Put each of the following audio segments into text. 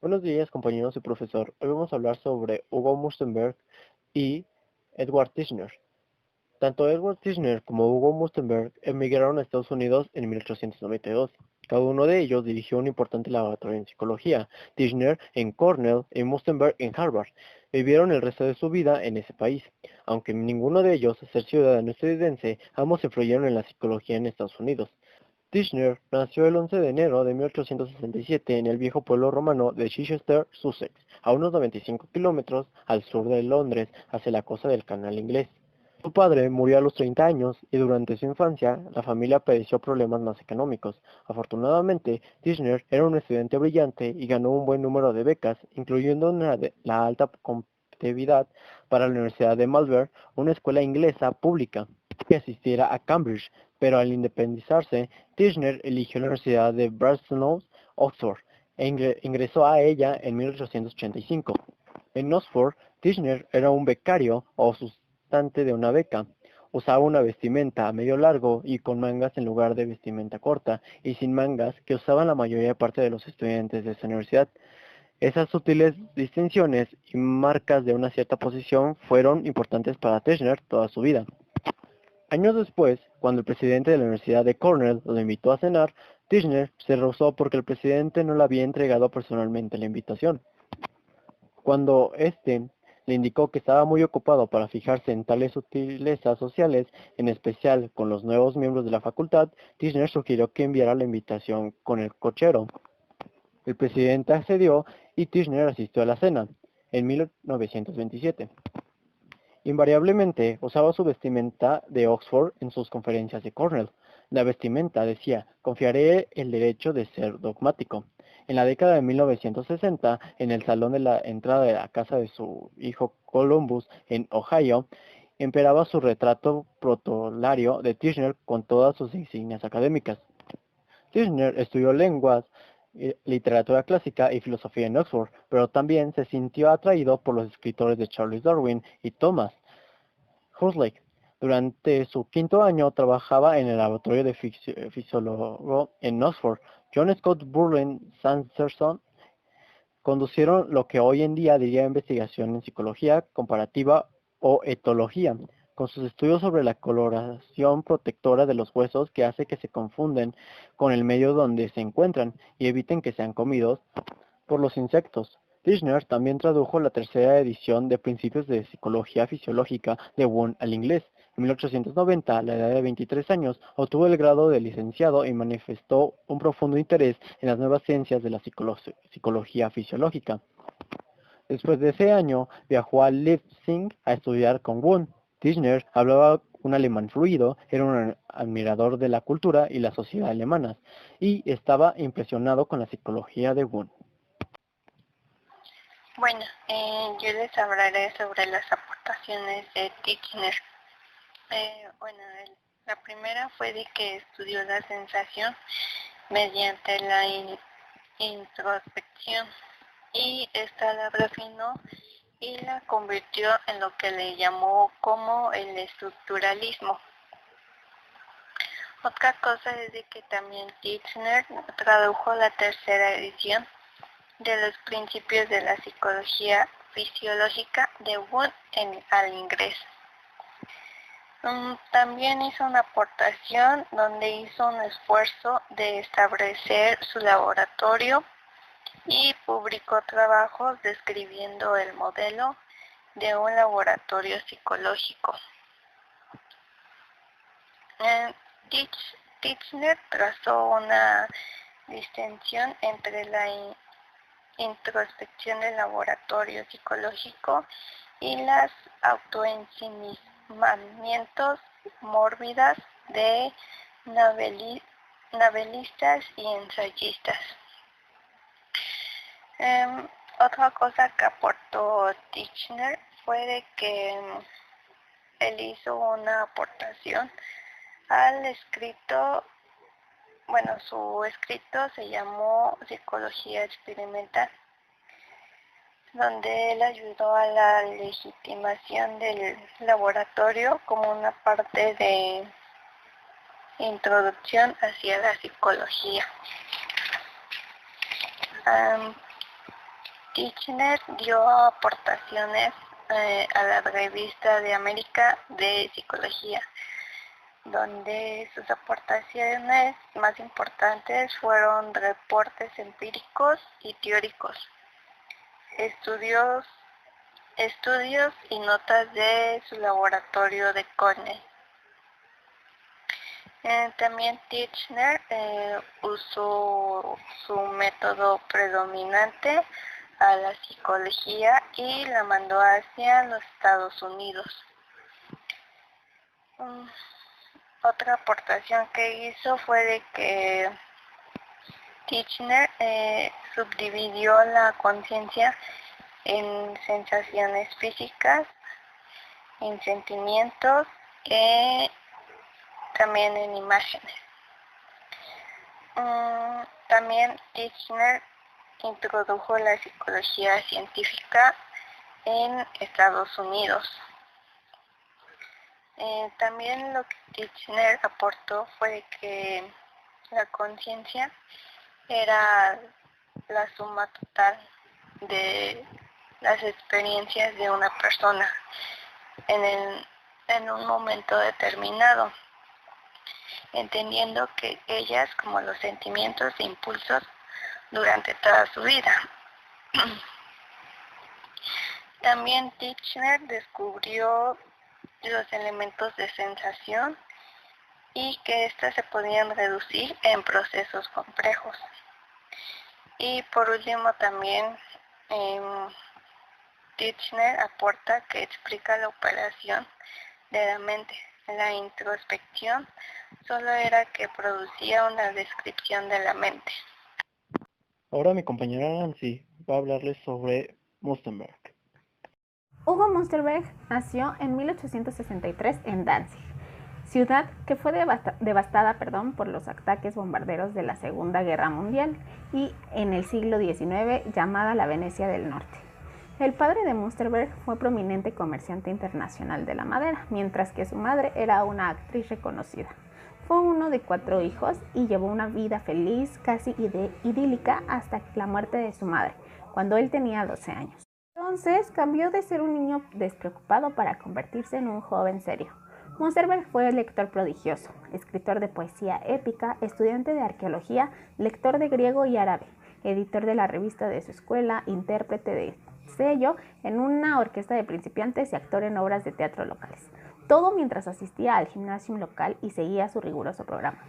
Buenos días, compañeros y profesor. Hoy vamos a hablar sobre Hugo Mustenberg y Edward Tishner. Tanto Edward Tishner como Hugo Mustenberg emigraron a Estados Unidos en 1892. Cada uno de ellos dirigió un importante laboratorio en psicología, Tishner en Cornell y Mustenberg en Harvard. Vivieron el resto de su vida en ese país. Aunque ninguno de ellos es ciudadano estadounidense, ambos influyeron en la psicología en Estados Unidos. Tishner nació el 11 de enero de 1867 en el viejo pueblo romano de Chichester, Sussex, a unos 95 kilómetros al sur de Londres, hacia la costa del Canal Inglés. Su padre murió a los 30 años y durante su infancia la familia padeció problemas más económicos. Afortunadamente, Tishner era un estudiante brillante y ganó un buen número de becas, incluyendo la alta competitividad para la Universidad de Malvern, una escuela inglesa pública que asistiera a Cambridge, pero al independizarse, Tishner eligió la Universidad de Brasenose, Oxford, e ingresó a ella en 1885. En Oxford, Tishner era un becario o sustante de una beca. Usaba una vestimenta a medio largo y con mangas en lugar de vestimenta corta y sin mangas que usaban la mayoría parte de los estudiantes de esa universidad. Esas sutiles distinciones y marcas de una cierta posición fueron importantes para Tishner toda su vida. Años después, cuando el presidente de la Universidad de Cornell lo invitó a cenar, Tishner se rehusó porque el presidente no le había entregado personalmente la invitación. Cuando éste le indicó que estaba muy ocupado para fijarse en tales sutilezas sociales, en especial con los nuevos miembros de la facultad, Tishner sugirió que enviara la invitación con el cochero. El presidente accedió y Tishner asistió a la cena en 1927. Invariablemente usaba su vestimenta de Oxford en sus conferencias de Cornell. La vestimenta decía, confiaré el derecho de ser dogmático. En la década de 1960, en el salón de la entrada de la casa de su hijo Columbus en Ohio, imperaba su retrato protolario de Tishner con todas sus insignias académicas. Tishner estudió lenguas, literatura clásica y filosofía en Oxford, pero también se sintió atraído por los escritores de Charles Darwin y Thomas Huxley. Durante su quinto año trabajaba en el laboratorio de fisiólogo en Oxford. John Scott Burling Sanderson conducieron lo que hoy en día diría investigación en psicología comparativa o etología, con sus estudios sobre la coloración protectora de los huesos que hace que se confunden con el medio donde se encuentran y eviten que sean comidos por los insectos. Tishner también tradujo la tercera edición de Principios de Psicología Fisiológica de Wundt al inglés. En 1890, a la edad de 23 años, obtuvo el grado de licenciado y manifestó un profundo interés en las nuevas ciencias de la psicología fisiológica. Después de ese año, viajó a Leipzig a estudiar con Wundt. Tishner hablaba un alemán fluido, era un admirador de la cultura y la sociedad alemanas, y estaba impresionado con la psicología de Wundt. Bueno, yo les hablaré sobre las aportaciones de Titchener. La primera fue de que estudió la sensación mediante la introspección y esta la refinó y la convirtió en lo que le llamó como el estructuralismo. Otra cosa es de que también Titchener tradujo la tercera edición de los principios de la psicología fisiológica de Wundt al inglés. También hizo una aportación donde hizo un esfuerzo de establecer su laboratorio y publicó trabajos describiendo el modelo de un laboratorio psicológico. Titchener trazó una distinción entre la introspección del laboratorio psicológico y las autoensimismamientos mórbidas de novelistas y ensayistas. Otra cosa que aportó Titchener fue de que él hizo una aportación al escrito. Bueno, su escrito se llamó Psicología Experimental, donde él ayudó a la legitimación del laboratorio como una parte de introducción hacia la psicología. Tichenor dio aportaciones a la Revista de América de Psicología, donde sus aportaciones más importantes fueron reportes empíricos y teóricos, estudios y notas de su laboratorio de Cornell. También Tichenor usó su método predominante a la psicología y la mandó hacia los Estados Unidos. Otra aportación que hizo fue de que Tichenor subdividió la conciencia en sensaciones físicas, en sentimientos y también en imágenes. También Tichenor introdujo la psicología científica en Estados Unidos. También lo que Tichenor aportó fue que la conciencia era la suma total de las experiencias de una persona en un momento determinado, entendiendo que ellas como los sentimientos e impulsos durante toda su vida. También Tichenor descubrió los elementos de sensación y que éstas se podían reducir en procesos complejos. Y por último también Tichenor aporta que explica la operación de la mente. La introspección solo era que producía una descripción de la mente. Ahora mi compañera Nancy va a hablarles sobre Mustenberg. Hugo Münsterberg nació en 1863 en Danzig, ciudad que fue devastada por los ataques bombarderos de la Segunda Guerra Mundial y en el siglo XIX llamada la Venecia del Norte. El padre de Münsterberg fue prominente comerciante internacional de la madera, mientras que su madre era una actriz reconocida. Fue uno de 4 hijos y llevó una vida feliz, casi idílica, hasta la muerte de su madre, cuando él tenía 12 años. Entonces cambió de ser un niño despreocupado para convertirse en un joven serio. Münsterberg fue lector prodigioso, escritor de poesía épica, estudiante de arqueología, lector de griego y árabe, editor de la revista de su escuela, intérprete de sello en una orquesta de principiantes y actor en obras de teatro locales. Todo mientras asistía al gimnasio local y seguía su riguroso programa.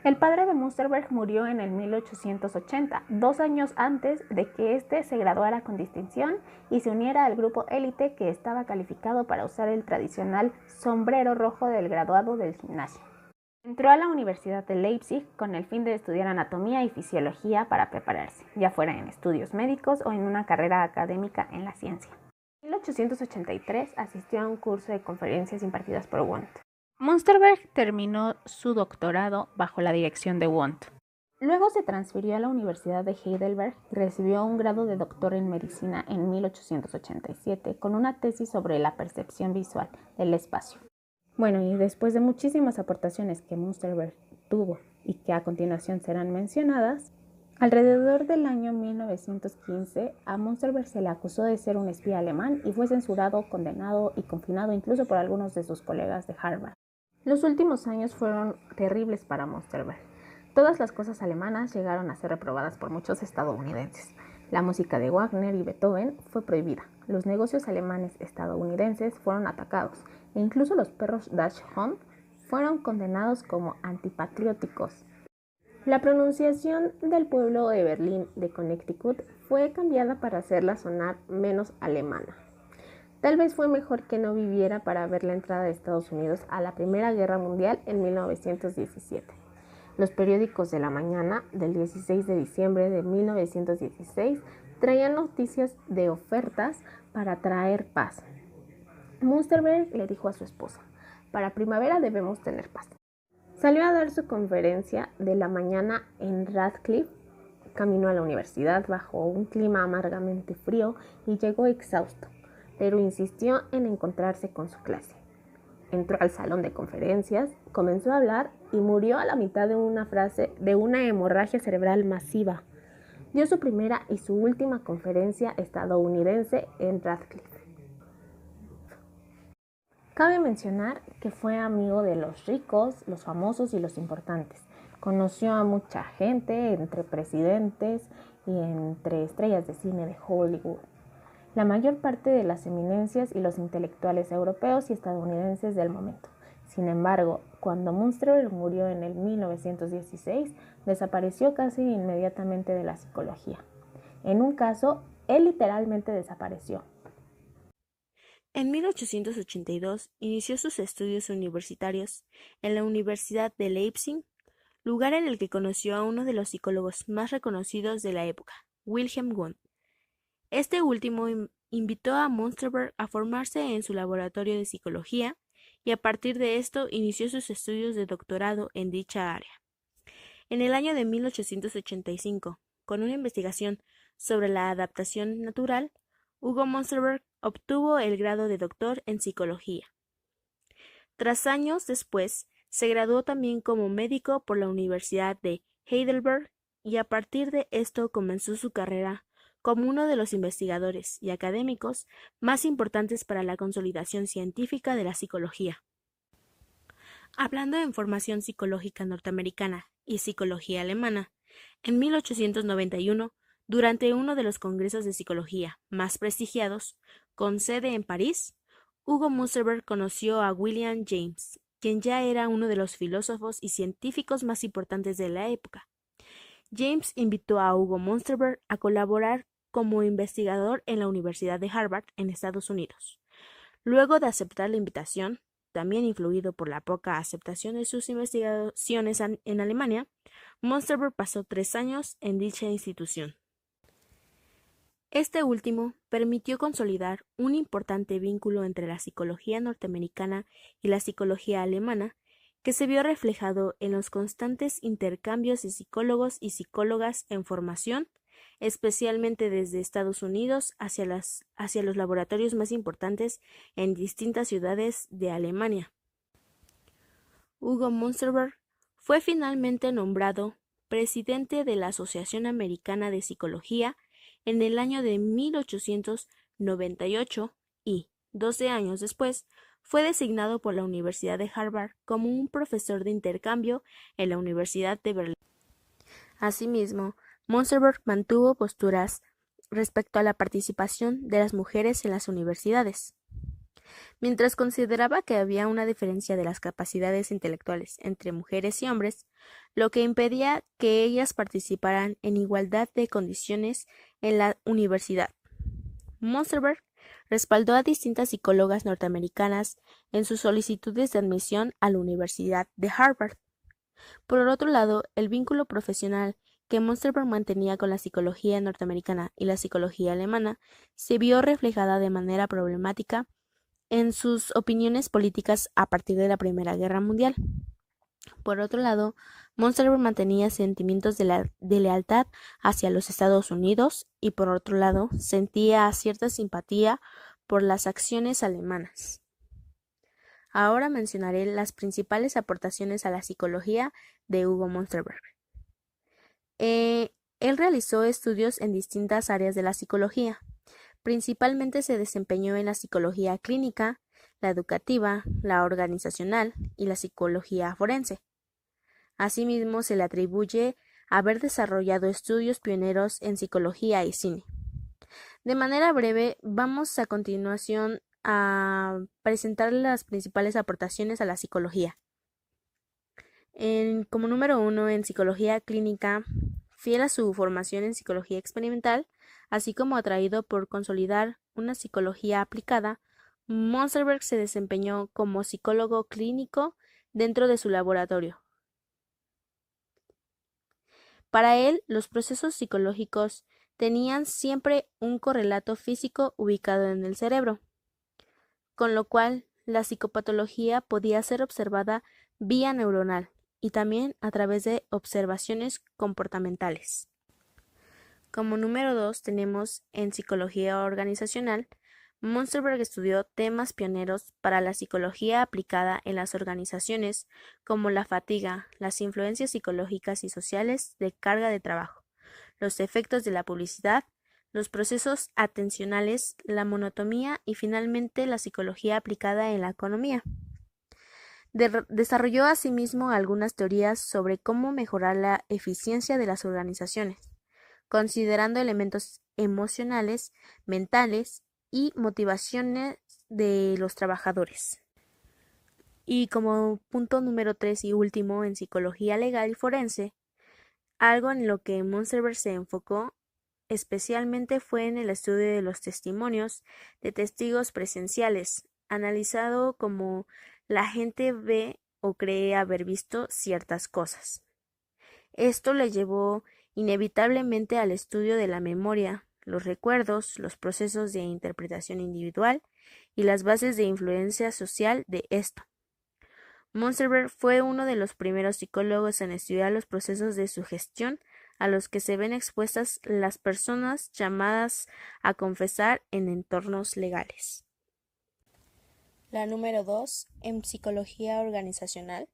El padre de Münsterberg murió en el 1880, 2 años antes de que éste se graduara con distinción y se uniera al grupo élite que estaba calificado para usar el tradicional sombrero rojo del graduado del gimnasio. Entró a la Universidad de Leipzig con el fin de estudiar anatomía y fisiología para prepararse, ya fuera en estudios médicos o en una carrera académica en la ciencia. En 1883 asistió a un curso de conferencias impartidas por Wundt. Münsterberg terminó su doctorado bajo la dirección de Wundt. Luego se transfirió a la Universidad de Heidelberg y recibió un grado de doctor en medicina en 1887 con una tesis sobre la percepción visual del espacio. Bueno, y después de muchísimas aportaciones que Münsterberg tuvo y que a continuación serán mencionadas, alrededor del año 1915 a Münsterberg se le acusó de ser un espía alemán y fue censurado, condenado y confinado incluso por algunos de sus colegas de Harvard. Los últimos años fueron terribles para Münsterberg. Todas las cosas alemanas llegaron a ser reprobadas por muchos estadounidenses. La música de Wagner y Beethoven fue prohibida. Los negocios alemanes estadounidenses fueron atacados e incluso los perros Dachshund fueron condenados como antipatrióticos. La pronunciación del pueblo de Berlín de Connecticut fue cambiada para hacerla sonar menos alemana. Tal vez fue mejor que no viviera para ver la entrada de Estados Unidos a la Primera Guerra Mundial en 1917. Los periódicos de la mañana del 16 de diciembre de 1916 traían noticias de ofertas para traer paz. Münsterberg le dijo a su esposa: "Para primavera debemos tener paz". Salió a dar su conferencia de la mañana en Radcliffe, caminó a la universidad bajo un clima amargamente frío y llegó exhausto, pero insistió en encontrarse con su clase. Entró al salón de conferencias, comenzó a hablar y murió a la mitad de una frase de una hemorragia cerebral masiva. dio su primera y su última conferencia estadounidense en Radcliffe. Cabe mencionar que fue amigo de los ricos, los famosos y los importantes. Conoció a mucha gente, entre presidentes y entre estrellas de cine de Hollywood. La mayor parte de las eminencias y los intelectuales europeos y estadounidenses del momento. Sin embargo, cuando Münsterberg murió en el 1916, desapareció casi inmediatamente de la psicología. En un caso, él literalmente desapareció. En 1882 inició sus estudios universitarios en la Universidad de Leipzig, lugar en el que conoció a uno de los psicólogos más reconocidos de la época, Wilhelm Wundt. Este último invitó a Münsterberg a formarse en su laboratorio de psicología y a partir de esto inició sus estudios de doctorado en dicha área. En el año de 1885, con una investigación sobre la adaptación natural, Hugo Münsterberg obtuvo el grado de doctor en psicología. Tras años después, se graduó también como médico por la Universidad de Heidelberg y a partir de esto comenzó su carrera como uno de los investigadores y académicos más importantes para la consolidación científica de la psicología. Hablando en formación psicológica norteamericana y psicología alemana, en 1891, durante uno de los congresos de psicología más prestigiados, con sede en París, Hugo Münsterberg conoció a William James, quien ya era uno de los filósofos y científicos más importantes de la época. James invitó a Hugo Münsterberg a colaborar como investigador en la Universidad de Harvard en Estados Unidos. Luego de aceptar la invitación, también influido por la poca aceptación de sus investigaciones en Alemania, Münsterberg pasó 3 años en dicha institución. Este último permitió consolidar un importante vínculo entre la psicología norteamericana y la psicología alemana, que se vio reflejado en los constantes intercambios de psicólogos y psicólogas en formación, especialmente desde Estados Unidos hacia los laboratorios más importantes en distintas ciudades de Alemania. Hugo Münsterberg fue finalmente nombrado presidente de la Asociación Americana de Psicología en el año de 1898 y, 12 años después, fue designado por la Universidad de Harvard como un profesor de intercambio en la Universidad de Berlín. Asimismo, Münsterberg mantuvo posturas respecto a la participación de las mujeres en las universidades. Mientras consideraba que había una diferencia de las capacidades intelectuales entre mujeres y hombres, lo que impedía que ellas participaran en igualdad de condiciones en la universidad. Münsterberg respaldó a distintas psicólogas norteamericanas en sus solicitudes de admisión a la Universidad de Harvard. Por otro lado, el vínculo profesional que Münsterberg mantenía con la psicología norteamericana y la psicología alemana se vio reflejada de manera problemática en sus opiniones políticas a partir de la Primera Guerra Mundial. Por otro lado, Münsterberg mantenía sentimientos de lealtad hacia los Estados Unidos y por otro lado sentía cierta simpatía por las acciones alemanas. Ahora mencionaré las principales aportaciones a la psicología de Hugo Münsterberg. Él realizó estudios en distintas áreas de la psicología. Principalmente se desempeñó en la psicología clínica, la educativa, la organizacional y la psicología forense. Asimismo, se le atribuye haber desarrollado estudios pioneros en psicología y cine. De manera breve, vamos a continuación a presentar las principales aportaciones a la psicología. Como número 1, en psicología clínica, fiel a su formación en psicología experimental, así como atraído por consolidar una psicología aplicada, Münsterberg se desempeñó como psicólogo clínico dentro de su laboratorio. Para él, los procesos psicológicos tenían siempre un correlato físico ubicado en el cerebro, con lo cual la psicopatología podía ser observada vía neuronal y también a través de observaciones comportamentales. Como número 2 tenemos en psicología organizacional, Münsterberg estudió temas pioneros para la psicología aplicada en las organizaciones como la fatiga, las influencias psicológicas y sociales de carga de trabajo, los efectos de la publicidad, los procesos atencionales, la monotonía y finalmente la psicología aplicada en la economía. Desarrolló asimismo algunas teorías sobre cómo mejorar la eficiencia de las organizaciones, considerando elementos emocionales, mentales y motivaciones de los trabajadores. Y como punto número 3 y último en psicología legal y forense, algo en lo que Munsterberg se enfocó especialmente fue en el estudio de los testimonios de testigos presenciales, analizado cómo la gente ve o cree haber visto ciertas cosas. Esto le llevó inevitablemente al estudio de la memoria, los recuerdos, los procesos de interpretación individual y las bases de influencia social de esto. Munsterberg fue uno de los primeros psicólogos en estudiar los procesos de sugestión a los que se ven expuestas las personas llamadas a confesar en entornos legales. La número 2, en psicología organizacional.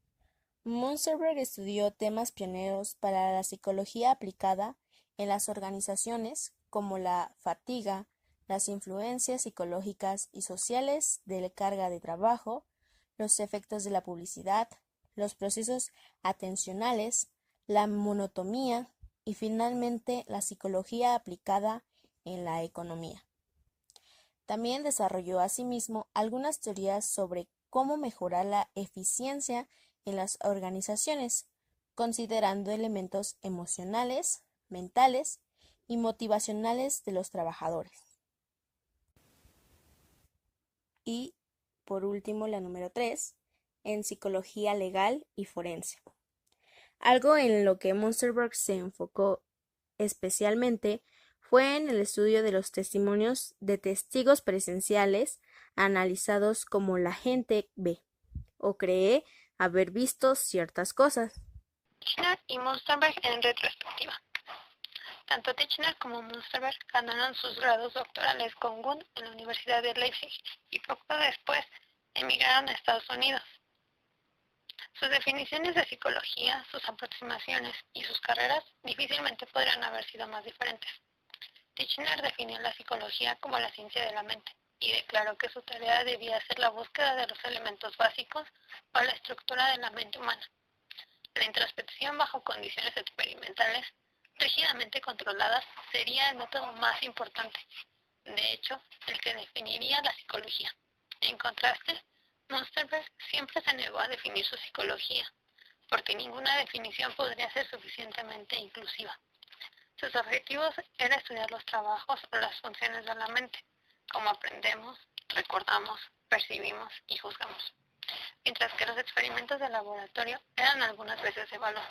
Munsterberg estudió temas pioneros para la psicología aplicada en las organizaciones como la fatiga, las influencias psicológicas y sociales de la carga de trabajo, los efectos de la publicidad, los procesos atencionales, la monotonía y finalmente la psicología aplicada en la economía. También desarrolló asimismo algunas teorías sobre cómo mejorar la eficiencia en las organizaciones, considerando elementos emocionales, mentales y motivacionales de los trabajadores. Y, por último, la número 3, en psicología legal y forense. Algo en lo que Munsterberg se enfocó especialmente fue en el estudio de los testimonios de testigos presenciales analizados como la gente ve o cree haber visto ciertas cosas. Titchener y Munsterberg en retrospectiva. Tanto Titchener como Munsterberg ganaron sus grados doctorales con Wundt en la Universidad de Leipzig y poco después emigraron a Estados Unidos. Sus definiciones de psicología, sus aproximaciones y sus carreras difícilmente podrían haber sido más diferentes. Titchener definió la psicología como la ciencia de la mente y declaró que su tarea debía ser la búsqueda de los elementos básicos o la estructura de la mente humana. La introspección bajo condiciones experimentales rígidamente controladas sería el método más importante, de hecho, el que definiría la psicología. En contraste, Munsterberg siempre se negó a definir su psicología, porque ninguna definición podría ser suficientemente inclusiva. Sus objetivos eran estudiar los trabajos o las funciones de la mente, cómo aprendemos, recordamos, percibimos y juzgamos, mientras que los experimentos de laboratorio eran algunas veces de valor.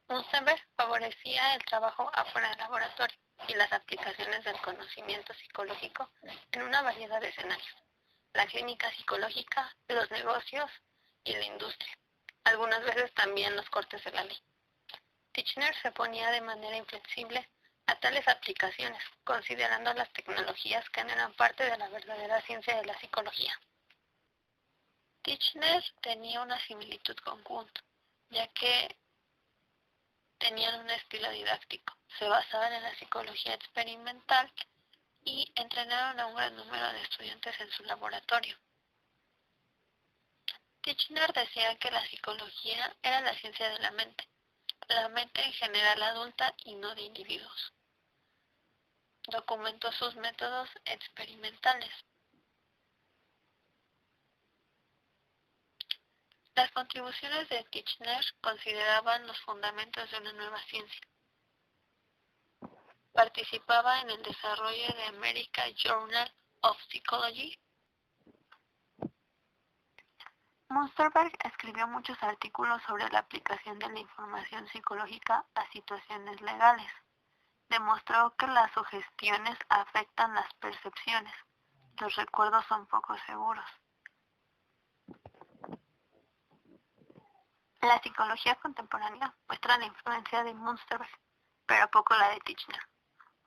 Munsterberg favorecía el trabajo afuera del laboratorio y las aplicaciones del conocimiento psicológico en una variedad de escenarios: la clínica psicológica, los negocios y la industria, algunas veces también los cortes de la ley. Titchener se oponía de manera inflexible a tales aplicaciones, considerando las tecnologías que no eran parte de la verdadera ciencia de la psicología. Titchener tenía una similitud con Wundt, ya que tenían un estilo didáctico, se basaban en la psicología experimental y entrenaron a un gran número de estudiantes en su laboratorio. Titchener decía que la psicología era la ciencia de la mente en general adulta y no de individuos. Documentó sus métodos experimentales. Las contribuciones de Titchener consideraban los fundamentos de una nueva ciencia. Participaba en el desarrollo de American Journal of Psychology. Munsterberg escribió muchos artículos sobre la aplicación de la información psicológica a situaciones legales. Demostró que las sugestiones afectan las percepciones. Los recuerdos son poco seguros. La psicología contemporánea muestra la influencia de Munsterberg, pero poco la de Titchener.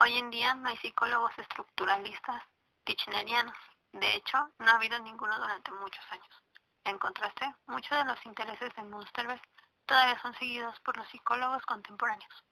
Hoy en día no hay psicólogos estructuralistas titchenerianos. De hecho, no ha habido ninguno durante muchos años. En contraste, muchos de los intereses de Munsterberg todavía son seguidos por los psicólogos contemporáneos.